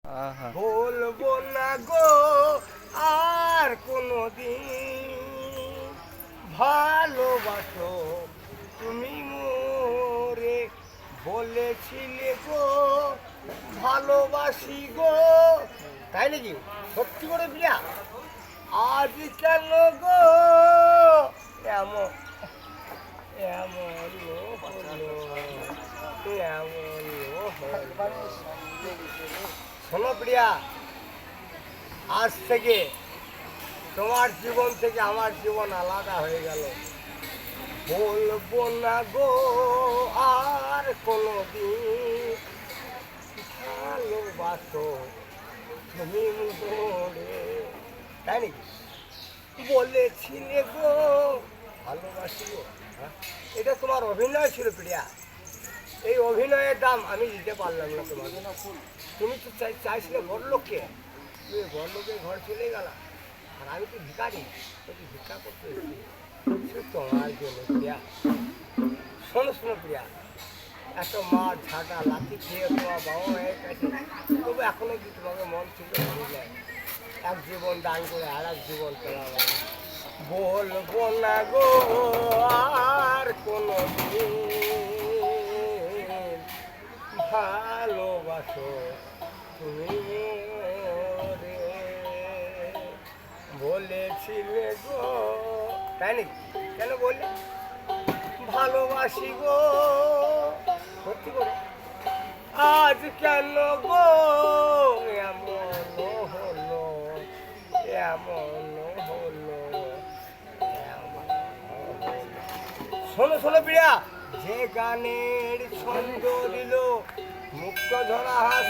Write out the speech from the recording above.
বলবো না গো আর কোনোদিন ভালোবাসো তুমি মোরে, বলেছিলে গো ভালোবাসি গো, তাই নাকি? সত্যি করে প্রিয়া, আজ কেন গো এমন এমন হলো, এমন হলো। শোনো প্রিয়া, আজ থেকে তোমার জীবন থেকে আমার জীবন আলাদা হয়ে গেল। বলবো না গো আর কোনোদিন ভালোবাসো তুমি মোরে, তাই নাকি? বলেছিলে গো ভালোবাসি গো, হ্যাঁ? এটা তোমার অভিনয় ছিল প্রিয়া। এই অভিনয়ের দাম আমি দিতে পারলাম না তোমাকে। তুমি তো চাইছিলে বড়লোককে, তুমি বড়লোকের ঘর চলে গেলা, আর আমি তো ভিখারি, তোকে ভিক্ষা করতে এসেছি তোমার জন্য প্রিয়া। শোনো শোনো প্রিয়া, এত মাছ ঝাঁটা লাঠি খেয়ে তোমার বাবা মায়ের কাছে, তবু এখনো কি তোমাকে মন থেকে ভালো যায় এক জীবন দান করে আর এক জীবন চলা যায়। বলবো না গো আর কোনো ভালোবাসো তুমি মোরে, বলেছিলে গো, তাই নাকি? কেন বললে ভালোবাসি গো, সত্যি করে আজ কেন গো এমন হলো, এমন হলো, এমন হলো। শোনো শোনো প্রিয়া, যে গানের ছন্দ দিল মুক্ত ধরা হাত